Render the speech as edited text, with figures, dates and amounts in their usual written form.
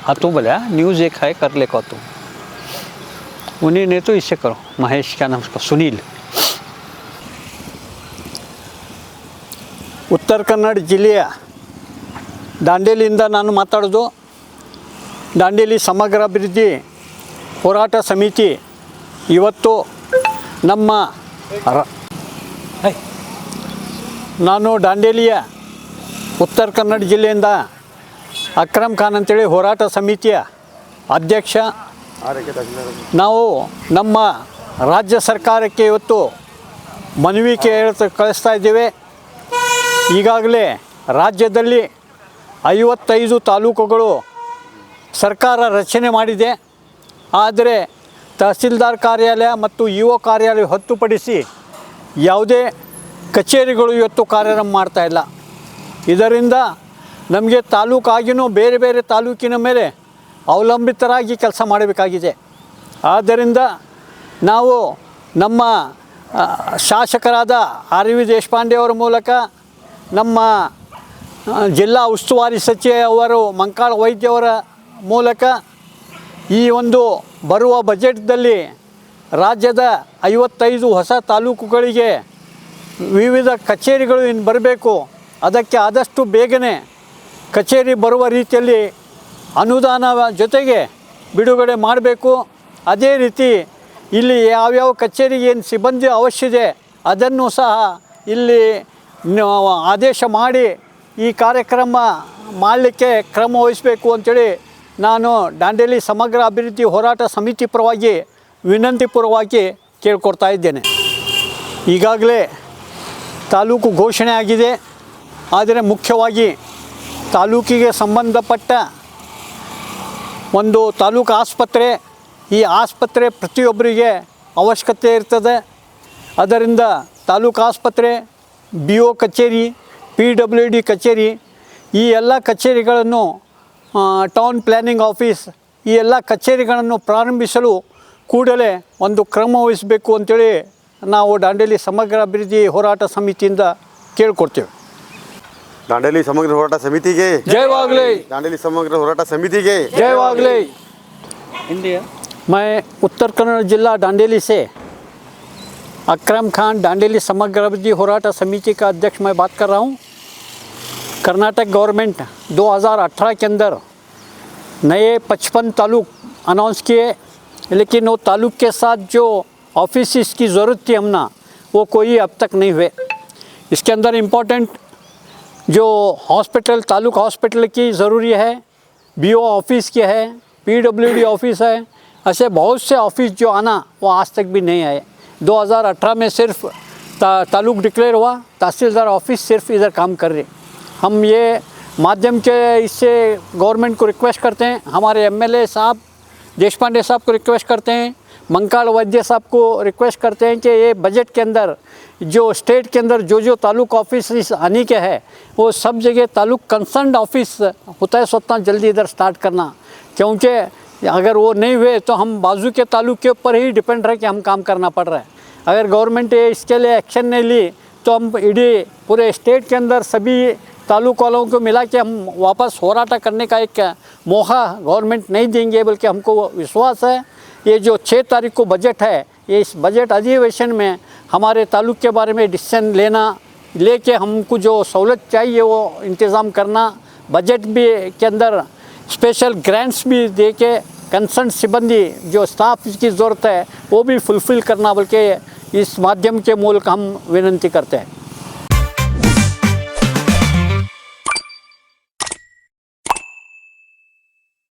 हाथों बोला न्यूज़ एक है कर ले को तो उन्हीं ने तो इससे करो महेश क्या नाम उसका सुनील ಉತ್ತರ ಕನ್ನಡ ಜಿಲ್ಲೆಯ ದಾಂಡೇಲಿಯಿಂದ ನಾನು ಮಾತಾಡೋದು. ದಾಂಡೇಲಿ ಸಮಗ್ರ ಅಭಿವೃದ್ಧಿ ಹೋರಾಟ ಸಮಿತಿ ಇವತ್ತು ನಮ್ಮ ನಾನು ದಾಂಡೇಲಿಯ ಉತ್ತರ ಕನ್ನಡ ಜಿಲ್ಲೆಯಿಂದ ಅಕ್ರಮ್ ಖಾನ್ ಅಂತೇಳಿ ಹೋರಾಟ ಸಮಿತಿಯ ಅಧ್ಯಕ್ಷ. ನಾವು ನಮ್ಮ ರಾಜ್ಯ ಸರ್ಕಾರಕ್ಕೆ ಇವತ್ತು ಮನವಿ ಕಳಿಸ್ತಾ ಇದ್ದೇವೆ. ಈಗಾಗಲೇ ರಾಜ್ಯದಲ್ಲಿ 55 ತಾಲೂಕುಗಳು ಸರ್ಕಾರ ರಚನೆ ಮಾಡಿದೆ. ಆದರೆ ತಹಸೀಲ್ದಾರ್ ಕಾರ್ಯಾಲಯ ಮತ್ತು ಇ ಒ ಕಾರ್ಯಾಲಯ ಹೊರತುಪಡಿಸಿ ಯಾವುದೇ ಕಚೇರಿಗಳು ಇವತ್ತು ಕಾರ್ಯಾರಂಭ ಮಾಡ್ತಾಯಿಲ್ಲ. ಇದರಿಂದ ನಮಗೆ ತಾಲೂಕಾಗಿಯೂ ಬೇರೆ ಬೇರೆ ತಾಲೂಕಿನ ಮೇಲೆ ಅವಲಂಬಿತರಾಗಿ ಕೆಲಸ ಮಾಡಬೇಕಾಗಿದೆ. ಆದ್ದರಿಂದ ನಾವು ನಮ್ಮ ಶಾಸಕರಾದ ಆರ್ ವಿ ದೇಶಪಾಂಡೆ ಅವರ ಮೂಲಕ ನಮ್ಮ ಜಿಲ್ಲಾ ಉಸ್ತುವಾರಿ ಸಚಿವರು ಮಂಕಾಳ ವೈದ್ಯವರ ಮೂಲಕ ಈ ಒಂದು ಬರುವ ಬಜೆಟ್ದಲ್ಲಿ ರಾಜ್ಯದ 55 ಹೊಸ ತಾಲೂಕುಗಳಿಗೆ ವಿವಿಧ ಕಚೇರಿಗಳು ಇನ್ನು ಬರಬೇಕು. ಅದಕ್ಕೆ ಆದಷ್ಟು ಬೇಗನೆ ಕಚೇರಿ ಬರುವ ರೀತಿಯಲ್ಲಿ ಅನುದಾನ ಜೊತೆಗೆ ಬಿಡುಗಡೆ ಮಾಡಬೇಕು. ಅದೇ ರೀತಿ ಇಲ್ಲಿ ಯಾವ್ಯಾವ ಕಚೇರಿಗೆ ಏನು ಸಿಬ್ಬಂದಿ ಅವಶ್ಯ ಇದೆ ಅದನ್ನು ಸಹ ಇಲ್ಲಿ ಆದೇಶ ಮಾಡಿ ಈ ಕಾರ್ಯಕ್ರಮ ಮಾಡಲಿಕ್ಕೆ ಕ್ರಮ ವಹಿಸಬೇಕು ಅಂಥೇಳಿ ನಾನು ದಾಂಡೇಲಿ ಸಮಗ್ರ ಅಭಿವೃದ್ಧಿ ಹೋರಾಟ ಸಮಿತಿ ಪರವಾಗಿ ವಿನಂತಿಪೂರ್ವವಾಗಿ ಕೇಳ್ಕೊಡ್ತಾ ಇದ್ದೇನೆ. ಈಗಾಗಲೇ ತಾಲೂಕು ಘೋಷಣೆ ಆಗಿದೆ. ಆದರೆ ಮುಖ್ಯವಾಗಿ ತಾಲೂಕಿಗೆ ಸಂಬಂಧಪಟ್ಟ ಒಂದು ತಾಲೂಕು ಆಸ್ಪತ್ರೆ, ಈ ಆಸ್ಪತ್ರೆ ಪ್ರತಿಯೊಬ್ಬರಿಗೆ ಅವಶ್ಯಕತೆ ಇರ್ತದೆ. ಅದರಿಂದ ತಾಲೂಕು ಆಸ್ಪತ್ರೆ, ಬಿ ಒ ಕಚೇರಿ, PWD ಕಚೇರಿ, ಈ ಎಲ್ಲ ಕಚೇರಿಗಳನ್ನು ಟೌನ್ ಪ್ಲ್ಯಾನಿಂಗ್ ಆಫೀಸ್, ಈ ಎಲ್ಲ ಕಚೇರಿಗಳನ್ನು ಪ್ರಾರಂಭಿಸಲು ಕೂಡಲೇ ಒಂದು ಕ್ರಮ ವಹಿಸಬೇಕು ಅಂಥೇಳಿ ನಾವು ದಾಂಡೇಲಿ ಸಮಗ್ರ ಅಭಿವೃದ್ಧಿ ಹೋರಾಟ ಸಮಿತಿಯಿಂದ ಕೇಳ್ಕೊಡ್ತೇವೆ. दांडेली समग्र होराट समिति के जयवागले. दांडेली समग्र होराट समिति के जयवागले. इंडिया मैं उत्तर कन्नड़ जिला दांडेली से अकरम खान दांडेली समग्र अभिवृद्धि होराट समिति का अध्यक्ष मैं बात कर रहा हूँ. कर्नाटक गवर्नमेंट 2018 के अंदर नए 55 तालुक अनाउंस किए, लेकिन वो तालुक के साथ जो ऑफिस की ज़रूरत थी हमना वो कोई अब तक नहीं हुए. इसके अंदर इम्पोर्टेंट जो हॉस्पिटल, तालुक हॉस्पिटल की ज़रूरी है, BO ऑफिस की है, PWD ऑफिस है, ऐसे बहुत से ऑफिस जो आना वो आज तक भी नहीं आए. 2018 में सिर्फ तालुक डिक्लेयर हुआ, तहसीलदार ऑफिस सिर्फ इधर काम कर रहे. हम ये माध्यम के इससे गवर्नमेंट को रिक्वेस्ट करते हैं, हमारे MLA साहब देशपांडे साहब को रिक्वेस्ट करते हैं, मंकाल वैद्य साहब को रिक्वेस्ट करते हैं कि ये बजट के अंदर जो स्टेट के अंदर जो तालुक ऑफिस आने के है वो सब जगह तालुक कंसर्न ऑफिस होता है स्वतः जल्दी इधर स्टार्ट करना. क्योंकि अगर वो नहीं हुए तो हम बाजू के तालुक के ऊपर ही डिपेंड रहे कि हम काम करना पड़ रहा है. अगर गवर्नमेंट इसके लिए एक्शन नहीं ली तो हम इडी पूरे स्टेट के अंदर सभी तालुक वालों को मिला के हम वापस होराटा करने का एक मौका गवर्नमेंट नहीं देंगे. बल्कि हमको विश्वास है ये जो 6 तारीख को बजट है, ये इस बजट अधिवेशन में हमारे तालुक के बारे में डिसीजन लेके हमको जो सहूलत चाहिए वो इंतज़ाम करना, बजट भी के अंदर स्पेशल ग्रांट्स भी दे के कंसर्न सिब्बंदी जो स्टाफ की ज़रूरत है वो भी फुलफ़िल करना, बल्कि इस माध्यम के मूलक हम विनंती करते हैं.